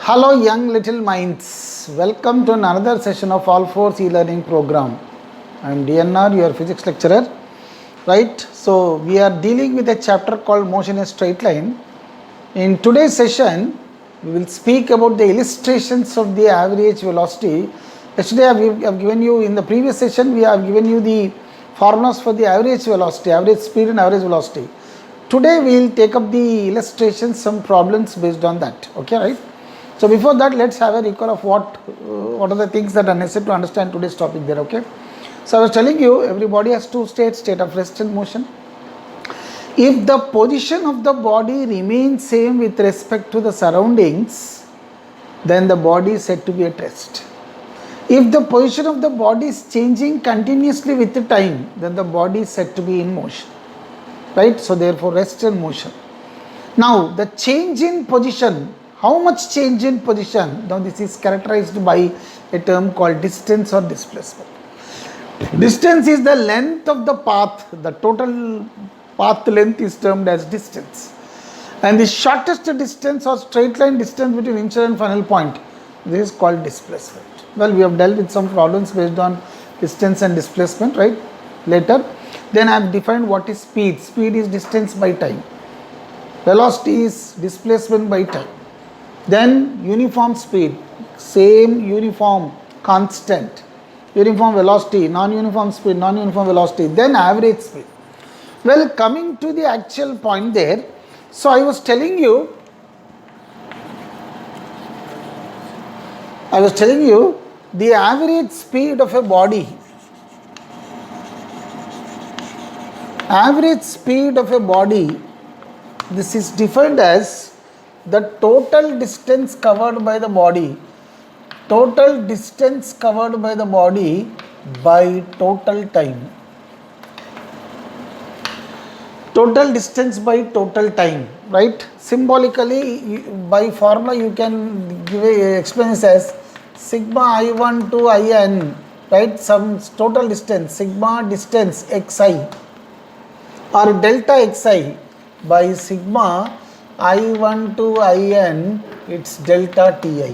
Hello, young little minds. Welcome to another session of All Fours e-learning program. I am DNR, your physics lecturer. Right? So, we are dealing with a chapter called Motion in a Straight Line. In today's session, we will speak about the illustrations of the average velocity. Yesterday, I have given you, in the previous session, we have given you the formulas for the average velocity, average speed and average velocity. Today, we will take up the illustrations, some problems based on that. Okay, right? So before that, let's have a recall of what are the things that are necessary to understand today's topic there, okay. So I was telling you, every body has two states, state of rest and motion. If the position of the body remains same with respect to the surroundings, then the body is said to be at rest. If the position of the body is changing continuously with the time, then the body is said to be in motion, right. So therefore, rest and motion. Now the change in position, how much change in position? Now this is characterized by a term called distance or displacement. Distance is the length of the path. The total path length is termed as distance. And the shortest distance or straight line distance between initial and final point, this is called displacement. Well, we have dealt with some problems based on distance and displacement, right? Later. Then I have defined what is speed. Speed is distance by time. Velocity is displacement by time. Then uniform speed, same uniform constant, uniform velocity, non-uniform speed, non-uniform velocity, then average speed. Well, coming to the actual point there, so I was telling you the average speed of a body, this is defined as the total distance covered by the body by total time. Total distance by total time, right? Symbolically, by formula you can explain this as sigma I1 to In, right? Some total distance, sigma distance xi or delta xi by sigma I1 to In, it's delta Ti.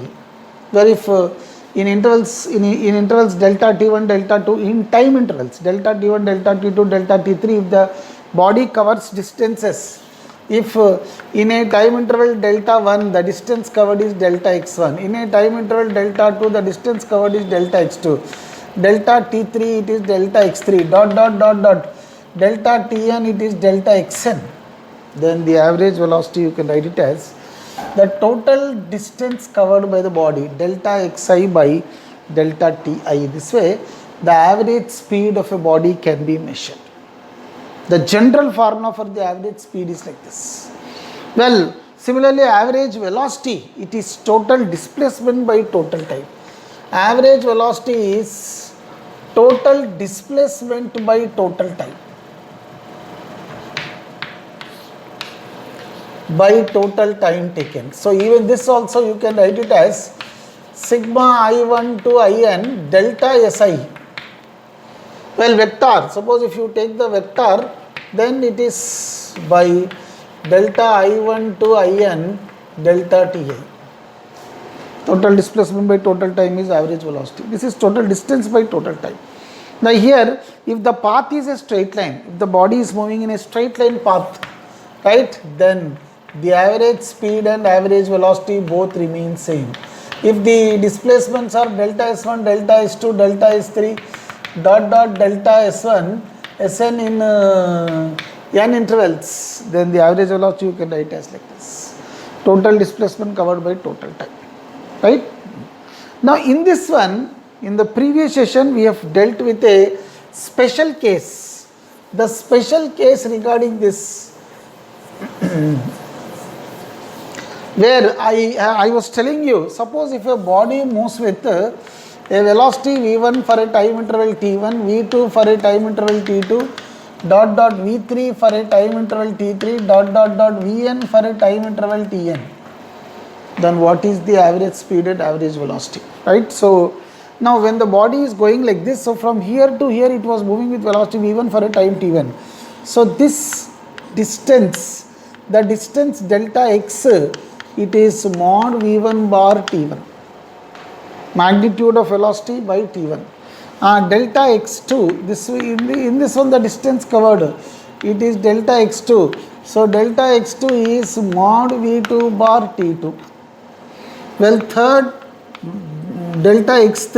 Where if in intervals delta T1, delta 2, in time intervals delta T1, delta T2, delta T3, if the body covers distances, if in a time interval delta 1 the distance covered is delta x1, in a time interval delta 2 the distance covered is delta x2, delta T3 it is delta x3, delta Tn it is delta xn. Then the average velocity you can write it as the total distance covered by the body delta xi by delta Ti. This way the average speed of a body can be measured. The general formula for the average speed is like this. Well, similarly average velocity, it is total displacement by total time. Average velocity is total displacement by total time. By total time taken. So even this also you can write it as sigma I1 to In delta Si. Well, vector, suppose if you take the vector, then it is by delta I1 to In delta Ti. Total displacement by total time is average velocity. This is total distance by total time. Now here, if the path is a straight line, if the body is moving in a straight line path, right, then the average speed and average velocity both remain same. If the displacements are delta S1, delta S2, delta S3, delta S1, Sn in n intervals, then the average velocity you can write as like this. Total displacement covered by total time, right? Now in this one, in the previous session we have dealt with a special case. The special case regarding this where I was telling you, suppose if a body moves with a velocity v1 for a time interval t1, v2 for a time interval t2, v3 for a time interval t3, vn for a time interval tn, then what is the average speed and average velocity, right? So now when the body is going like this, so from here to here it was moving with velocity v1 for a time t1. So this distance, the distance delta x it is mod v1 bar t1, magnitude of velocity by t1. Delta x2, in this one the distance covered, it is delta x2. So delta x2 is mod v2 bar t2. Well, third, delta x3,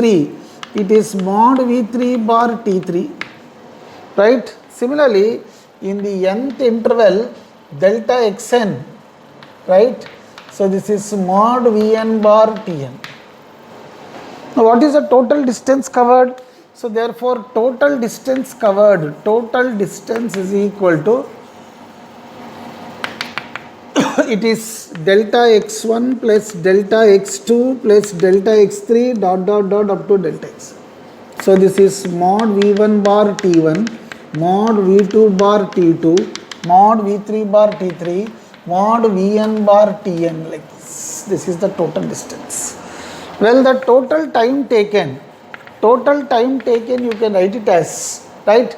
it is mod v3 bar t3, right? Similarly, in the nth interval, delta xn, right? So this is mod vn bar tn. Now what is the total distance covered? So therefore total distance covered, total distance is equal to it is delta x1 plus delta x2 plus delta x3 dot dot dot up to delta x. So this is mod v1 bar t1, mod v2 bar t2, mod v3 bar t3, mod vn bar tn, like this. This is the total distance. Well, the total time taken you can write it as, right?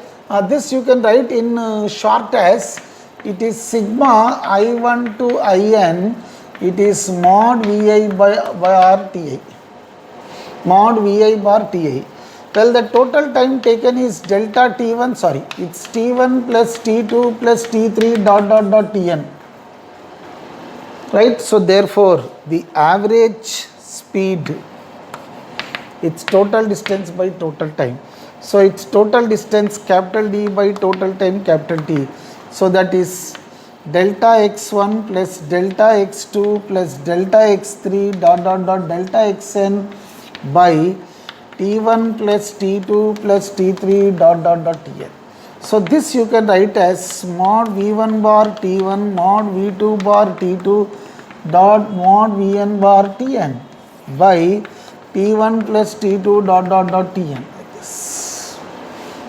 This you can write in short as, it is sigma I1 to In, it is mod Vi bar Ti, mod Vi bar Ti. Well, the total time taken is delta T1, sorry, it's T1 plus T2 plus T3 dot dot dot Tn, right? So therefore the average speed, it's total distance by total time. So it's total distance capital D by total time capital T. So that is delta x1 plus delta x2 plus delta x3 dot dot dot delta xn by T1 plus T2 plus T3 dot dot dot Tn. So this you can write as mod V1 bar T1 mod V2 bar T2 dot mod Vn bar Tn by T1 plus T2 dot dot dot Tn, like this,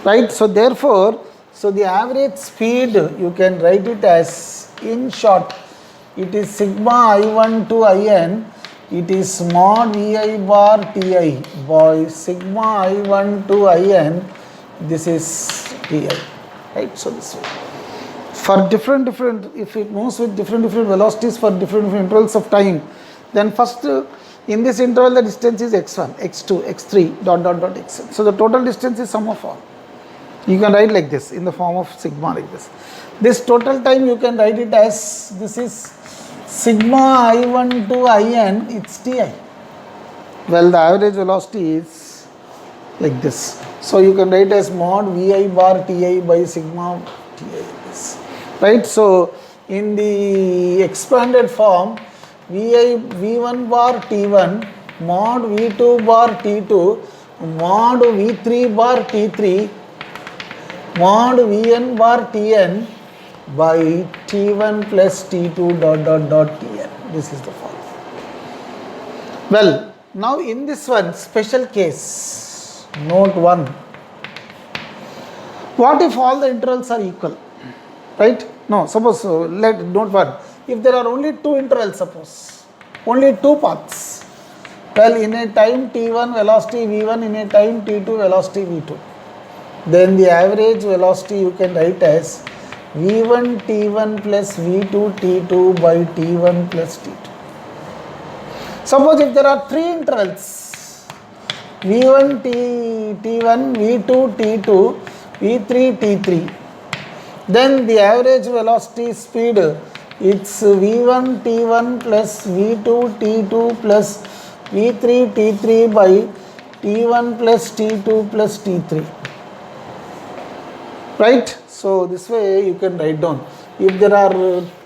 right? So therefore, so the average speed you can write it as, in short, it is sigma I1 to In, it is mod Vi bar Ti by sigma I1 to In, this is Ti, right? So this way. For different, if it moves with different velocities for different intervals of time, then first in this interval the distance is x1, x2, x3 dot dot dot xn. So the total distance is sum of all. You can write like this in the form of sigma, like this. This total time you can write it as, this is sigma I1 to In, it's Ti. Well, the average velocity is like this. So you can write as mod Vi bar Ti by sigma Ti, like this, right? So in the expanded form, V1 bar T1 mod V2 bar T2 mod V3 bar T3 mod Vn bar Tn by T1 plus T2 dot dot dot Tn. This is the form. Well, now in this one, special case, note 1. What if all the intervals are equal, right? No, suppose, let note 1. If there are only two intervals, suppose, only two paths, well, in a time t1 velocity v1, in a time t2 velocity v2, then the average velocity you can write as v1 t1 plus v2 t2 by t1 plus t2. Suppose if there are three intervals, v1 t1, v2 t2, v3 t3, then the average velocity speed, it's v1 t1 plus v2 t2 plus v3 t3 by t1 plus t2 plus t3, right? So this way you can write down if there are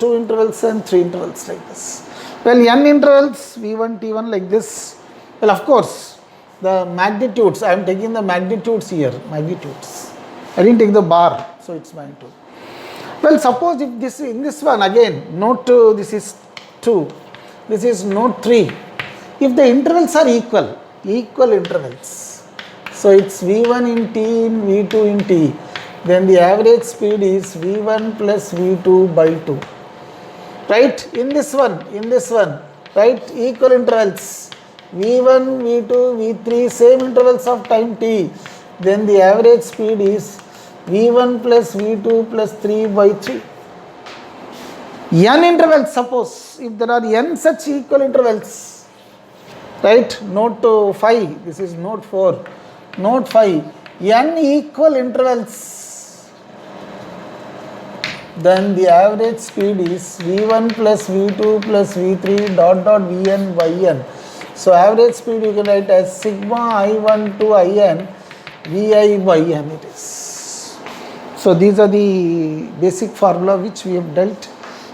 two intervals and three intervals, like this. Well, n intervals v1 t1 like this. Well, of course the magnitudes, I am taking the magnitudes here, magnitudes, I didn't take the bar, so it's magnitude. Well, suppose if this, in this one again, note 2, this is 2, this is note 3. If the intervals are equal intervals, so it's v1 in t in v2 in t, then the average speed is v1 plus v2 by 2, right? In this one, right, equal intervals, v1, v2, v3, same intervals of time t, then the average speed is v1 plus v2 plus 3 by 3, n intervals, suppose if there are n such equal intervals, right, note 5, this is note 4, note 5, n equal intervals, then the average speed is v1 plus v2 plus v3 dot dot vn by n. So average speed you can write as sigma I1 to In vi by n it is. So these are the basic formula which we have dealt,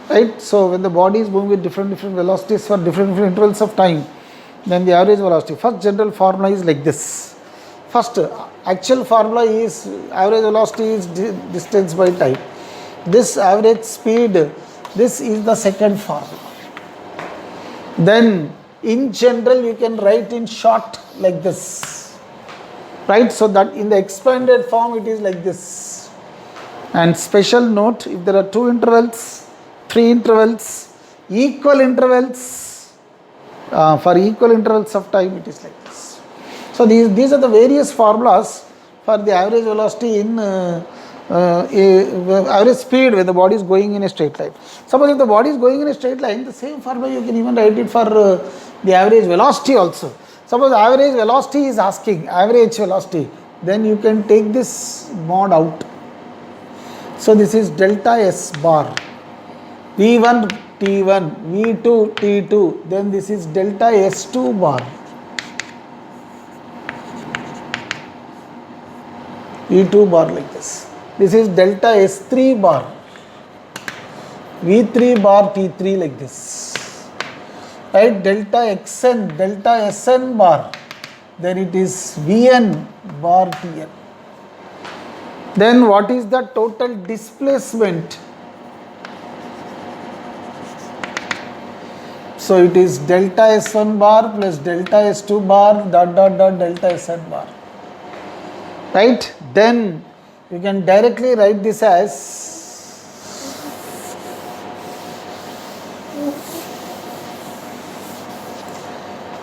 right. So when the body is moving with different velocities for different intervals of time, then the average velocity, first general formula is like this. First actual formula is average velocity is distance by time. This average speed, this is the second formula. Then in general you can write in short like this, right. So that in the expanded form it is like this. And special note, if there are 2 intervals, 3 intervals, equal intervals, for equal intervals of time it is like this. So these are the various formulas for the average velocity in average speed when the body is going in a straight line. Suppose if the body is going in a straight line, the same formula you can even write it for the average velocity also. Suppose average velocity is asking, average velocity, then you can take this mod out. So this is delta S bar, V1 T1, V2 T2, then this is delta S2 bar, V2 bar like this. This is delta S3 bar, V3 bar T3 like this, right. Delta Xn, delta Sn bar, then it is Vn bar Tn. Then what is the total displacement? So it is delta S1 bar plus delta S2 bar dot dot dot delta Sn bar, right. Then you can directly write this as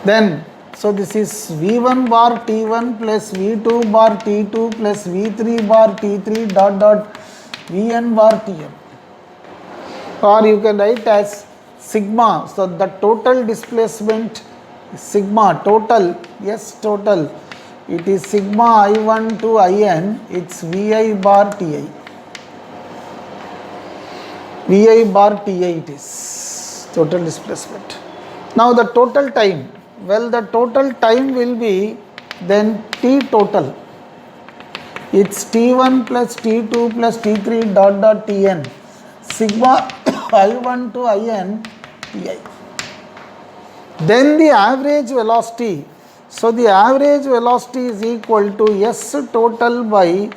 then, so this is V1 bar T1 plus V2 bar T2 plus V3 bar T3 dot dot Vn bar Tn, or you can write as sigma. So the total displacement sigma total, yes total, it is sigma I1 to In, it's Vi bar Ti, Vi bar Ti it is total displacement. Now the total time, well the total time will be then T total, it's T1 plus T2 plus T3 dot dot Tn, sigma I1 to In Ti. Then the average velocity, so the average velocity is equal to S total by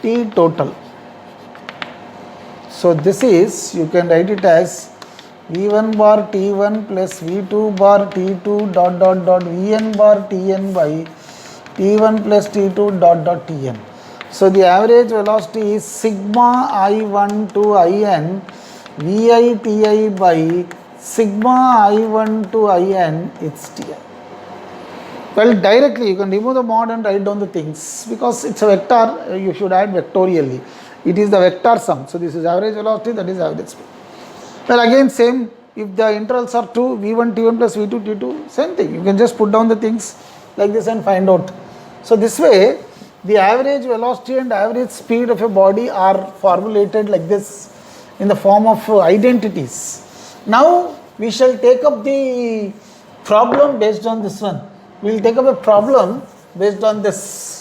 T total. So this is, you can write it as V1 bar T1 plus V2 bar T2 dot dot dot Vn bar Tn by T1 plus T2 dot dot Tn. So the average velocity is sigma I1 to In Vi Ti by sigma I1 to In, it's Ti. Well, directly you can remove the mod and write down the things, because it's a vector, you should add vectorially. It is the vector sum. So this is average velocity, that is average speed. Well, again same, if the intervals are 2, V1 T1 plus V2 T2, same thing. You can just put down the things like this and find out. So this way, the average velocity and average speed of a body are formulated like this in the form of identities. Now we shall take up the problem based on this one. We will take up a problem based on this.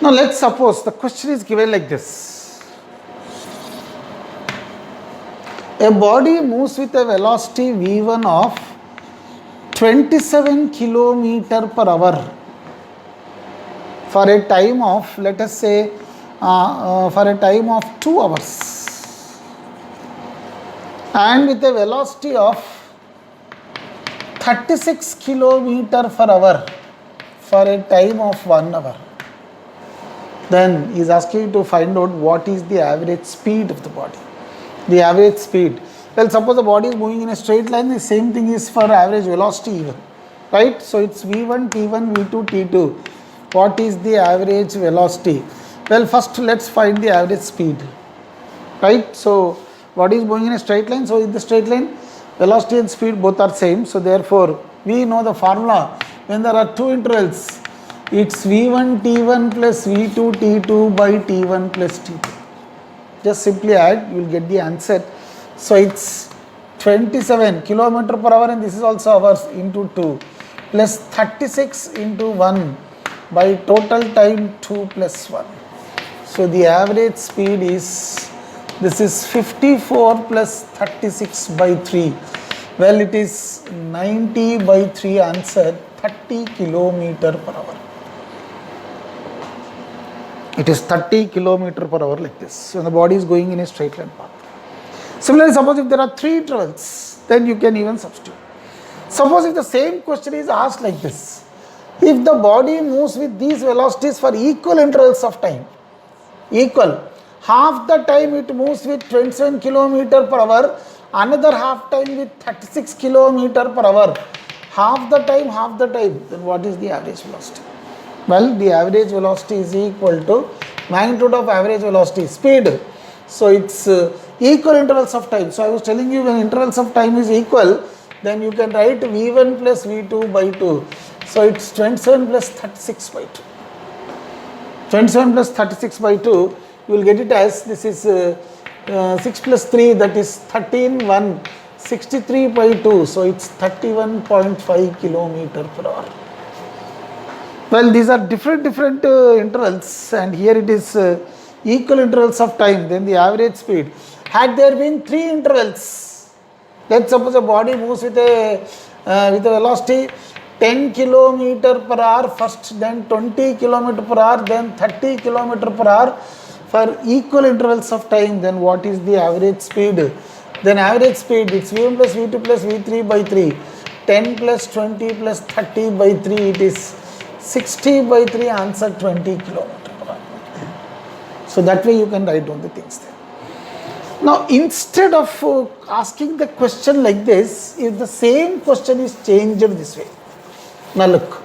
Now let's suppose the question is given like this. A body moves with a velocity v1 of 27 km per hour for a time of, let us say, for a time of 2 hours, and with a velocity of 36 km per hour for a time of 1 hour. Then he is asking you to find out what is the average speed of the body. The average speed. Well, suppose the body is moving in a straight line, the same thing is for average velocity even. Right? So it's V1, T1, V2, T2. What is the average velocity? Well, first let's find the average speed. Right? So body is moving in a straight line. So in the straight line, velocity and speed both are same. So therefore, we know the formula. When there are two intervals, it's V1 T1 plus V2 T2 by T1 plus T2. Just simply add, you will get the answer. So it's 27 kilometer per hour, and this is also hours, into 2 plus 36 into 1 by total time 2 plus 1. So the average speed is, this is 54 plus 36 by 3. Well, it is 90 by 3, answer 30 kilometer per hour. It is 30 kilometer per hour like this. So the body is going in a straight line path. Similarly, suppose if there are 3 intervals, then you can even substitute. Suppose if the same question is asked like this. If the body moves with these velocities for equal intervals of time, equal, half the time it moves with 27 kilometer per hour, another half time with 36 kilometer per hour, half the time, then what is the average velocity? Well, the average velocity is equal to magnitude of average velocity, speed. So it's equal intervals of time. So I was telling you, when intervals of time is equal, then you can write V1 plus V2 by 2. So it's 27 plus 36 by 2. 27 plus 36 by 2, you will get it as, this is 6 plus 3, that is 13, 1, 63 by 2. So it's 31.5 kilometer per hour. Well, these are different intervals, and here it is equal intervals of time, then the average speed. Had there been 3 intervals, let's suppose a body moves with a velocity 10 kilometer per hour first, then 20 kilometer per hour, then 30 kilometer per hour for equal intervals of time, then what is the average speed? Then average speed, it's V1 plus V2 plus V3 by 3, 10 plus 20 plus 30 by 3, it is 60 by 3, answer 20 kilometer per hour. So that way you can write down the things there. Now, instead of asking the question like this, if the same question is changed this way. Now look,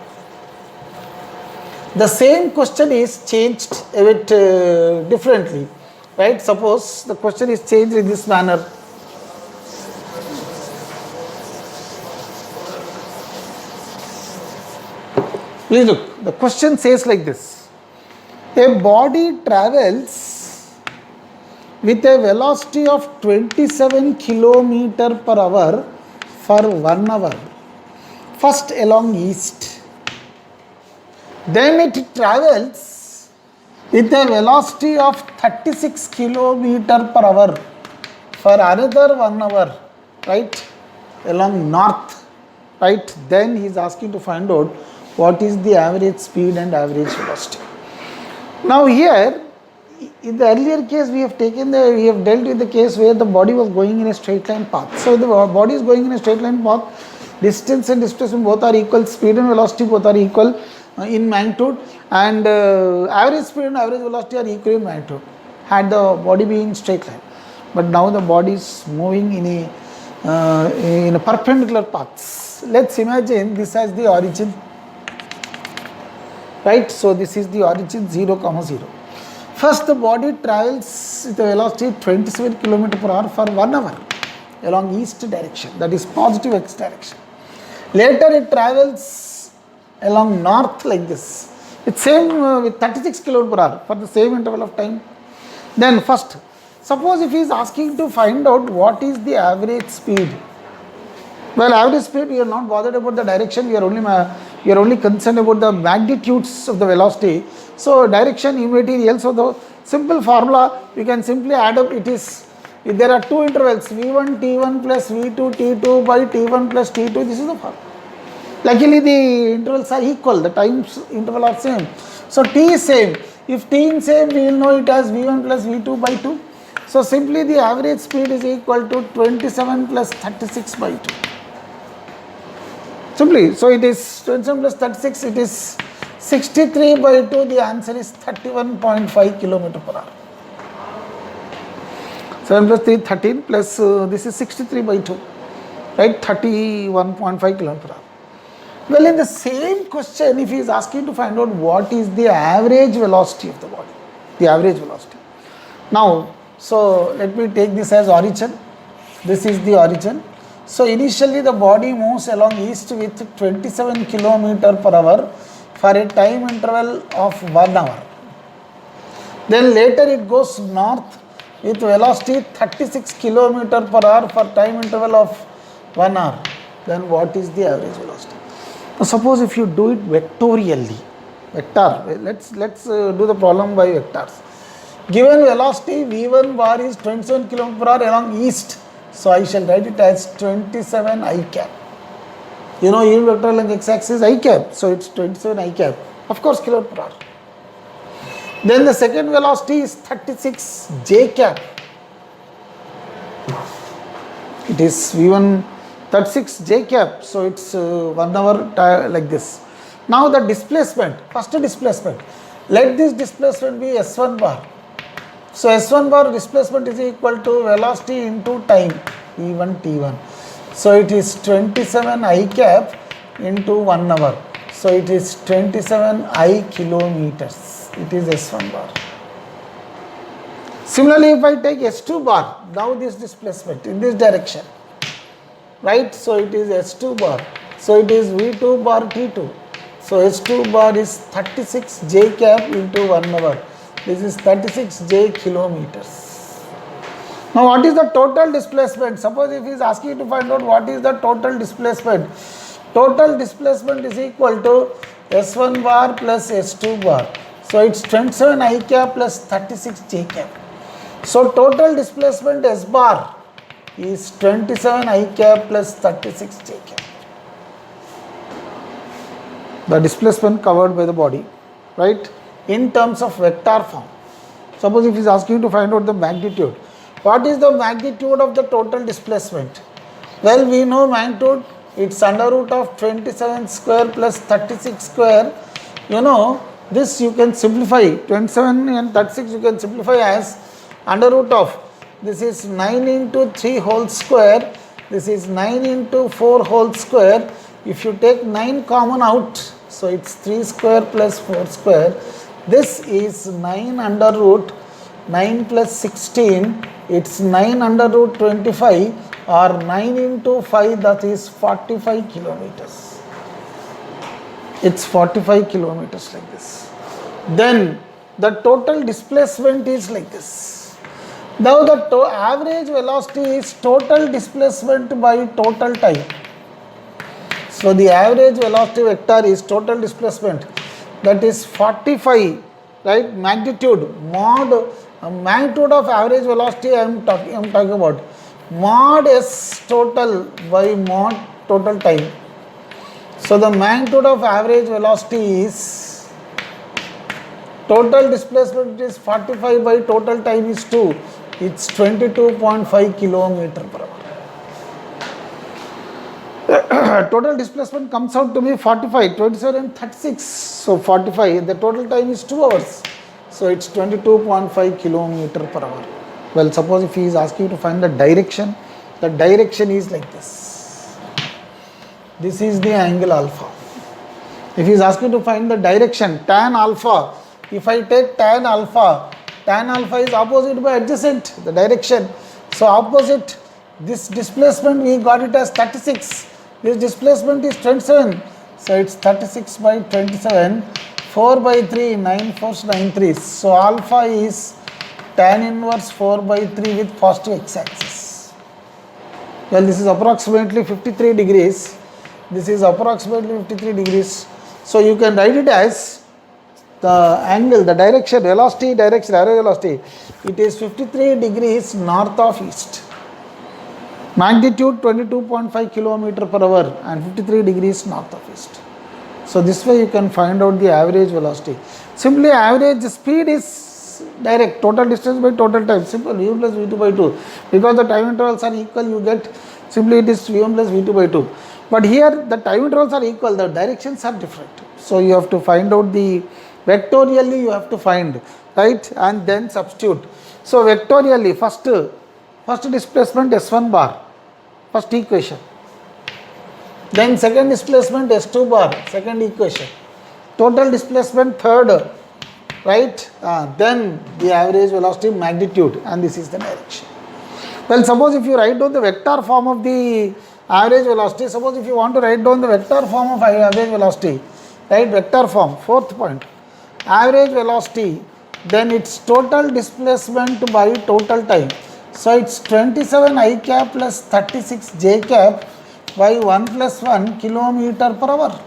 the same question is changed a bit differently, right? Suppose the question is changed in this manner. Please look, the question says like this. A body travels with a velocity of 27 kilometer per hour for 1 hour. First along east. Then it travels with a velocity of 36 kilometer per hour for another 1 hour, right? Along north, right? Then he is asking to find out what is the average speed and average velocity. Now here, in the earlier case, we have dealt with the case where the body was going in a straight line path. So the body is going in a straight line path, distance and displacement both are equal, speed and velocity both are equal in magnitude, and average speed and average velocity are equal in magnitude, had the body been in straight line. But now the body is moving in a perpendicular paths. Let's imagine this as the origin. Right, so this is the origin 0, 0. First, the body travels with a velocity 27 km per hour for 1 hour along east direction, that is positive x direction. Later, it travels along north like this. It's same with 36 km per hour for the same interval of time. Then first, suppose if he is asking to find out what is the average speed. Well, average speed, we are not bothered about the direction, we are only concerned about the magnitudes of the velocity. So, direction, immaterial. So, the simple formula, we can simply add up, it is, if there are 2 intervals, V1 T1 plus V2 T2 by T1 plus T2, this is the formula. Luckily, the intervals are equal, the times interval are same. So, T is same. If T is same, we will know it as V1 plus V2 by 2. So, simply the average speed is equal to 27 plus 36 by 2. Simply, so it is 27 plus 36, it is 63 by 2, the answer is 31.5 kilometer per hour. 7 plus 3, 13 plus this is 63 by 2, right? 31.5 kilometer per hour. Well, in the same question, if he is asking to find out what is the average velocity of the body, the average velocity. Now, so let me take this as origin. This is the origin. So initially the body moves along east with 27 kilometer per hour for a time interval of 1 hour. Then later it goes north with velocity 36 kilometer per hour for time interval of 1 hour. Then what is the average velocity? Now suppose if you do it vectorially, let's do the problem by vectors. Given velocity v1 bar is 27 km per hour along east, so I shall write it as 27 I cap. You know, unit vector along x-axis I cap, so it's 27 I cap, of course km per hour. Then the second velocity is 36 j cap. It is v1 36 j cap, so it's 1 hour like this. Now the displacement, first displacement, let this displacement be s1 bar. So s1 bar displacement is equal to velocity into time, v1 t1. So it is 27 I cap into 1 hour. So it is 27 I kilometers. It is s1 bar. Similarly, if I take s2 bar, now this displacement in this direction, right? So it is s2 bar. So it is v2 bar t2. So s2 bar is 36 j cap into 1 hour. This is 36 j kilometers. Now what is the total displacement? Suppose if he is asking to find out what is the total displacement. Total displacement is equal to s1 bar plus s2 bar. So it's 27 I cap plus 36 j cap. So total displacement s bar is 27 I cap plus 36 j cap. The displacement covered by the body, right? In terms of vector form. Suppose if he is asking to find out the magnitude. What is the magnitude of the total displacement? Well, we know magnitude, it's under root of 27 square plus 36 square. You know, this you can simplify, 27 and 36 you can simplify as under root of, this is 9 into 3 whole square, this is 9 into 4 whole square. If you take 9 common out, so it's 3 square plus 4 square. This is 9 under root 9 plus 16, it's 9 under root 25 or 9 into 5, that is 45 kilometers. It's 45 kilometers like this. Then the total displacement is like this. Now the average velocity is total displacement by total time. So the average velocity vector is total displacement, that is 45, right? Magnitude, magnitude of average velocity I am talking about, mod s total by mod total time. So the magnitude of average velocity is, total displacement is 45 by total time is 2, it's 22.5 kilometer per hour. Total displacement comes out to be 45, 27 and 36. So 45, the total time is 2 hours. So it's 22.5 kilometer per hour. Well, suppose if he is asking to find the direction is like this. This is the angle alpha. If he is asking to find the direction, tan alpha, if I take tan alpha is opposite by adjacent, the direction. So opposite, this displacement we got it as 36. This displacement is 27. So it's 36 by 27. 4 by 3, 9 4s 9 3s. So alpha is tan inverse 4 by 3 with positive x-axis. Well, this is approximately 53 degrees. This is approximately 53 degrees. So you can write it as the angle, the direction, velocity, direction, average velocity. It is 53 degrees north of east. Magnitude 22.5 kilometer per hour and 53 degrees north of east. So this way you can find out the average velocity. Simply average speed is direct, total distance by total time, simple, u plus v2 by 2. Because the time intervals are equal, you get Simply it is v1 plus v2 by 2. But here the time intervals are equal, the directions are different. So you have to find out the vectorially, you have to find, right, and then substitute. So vectorially, first displacement S1 bar, first equation. Then second displacement S2 bar, second equation. Total displacement third, right? Then the average velocity magnitude, and this is the direction. Well, suppose if you write down the vector form of the average velocity, suppose if you want to write down the vector form of average velocity, right, vector form, fourth point, average velocity, then its total displacement by total time. So it's 27 I cap plus 36 j cap by 1 plus 1 kilometer per hour.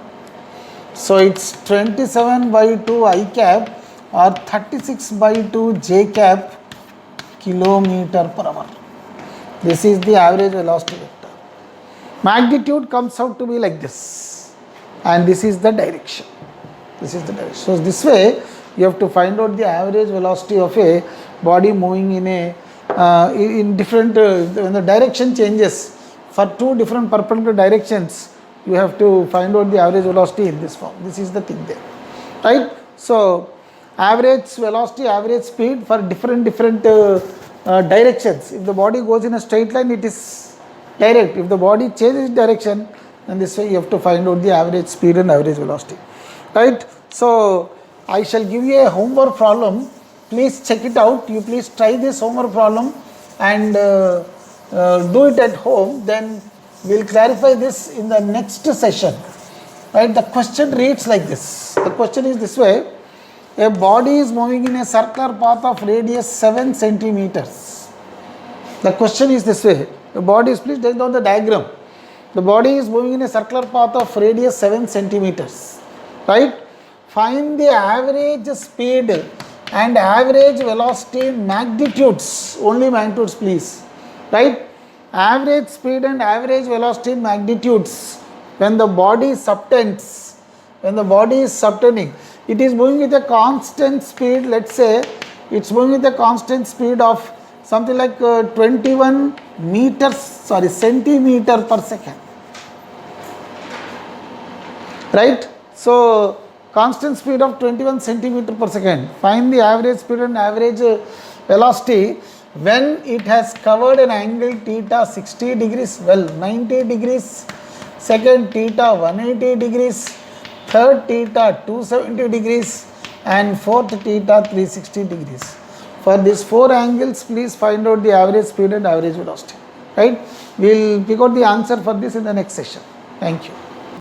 So it's 27 by 2 I cap or 36 by 2 j cap kilometer per hour. This is the average velocity vector. Magnitude comes out to be like this, and this is the direction. This is the direction. So this way you have to find out the average velocity of a body moving in a in different when the direction changes for two different perpendicular directions, you have to find out the average velocity in this form. This is the thing there, right? So average velocity, average speed for different directions. If the body goes in a straight line, it is direct. If the body changes direction, then this way you have to find out the average speed and average velocity, right? So I shall give you a homework problem. Please check it out. You please try this homework problem and do it at home. Then we will clarify this in the next session, right? The question reads like this. The question is this way. A body is moving in a circular path of radius 7 centimeters. The question is this way. The body is, please take down the diagram. The body is moving in a circular path of radius 7 centimeters. Right? Find the average speed and average velocity magnitudes. Only magnitudes, please. Right? Average speed and average velocity magnitudes when the body subtends. When the body is subtending. It is moving with a constant speed, let's say it's moving with a constant speed of something like 21 centimeter per second. Right? So constant speed of 21 centimeter per second. Find the average speed and average velocity when it has covered an angle theta 60 degrees, well 90 degrees, second theta 180 degrees, third theta 270 degrees and fourth theta 360 degrees. For these four angles, please find out the average speed and average velocity. Right? We will pick out the answer for this in the next session. Thank you.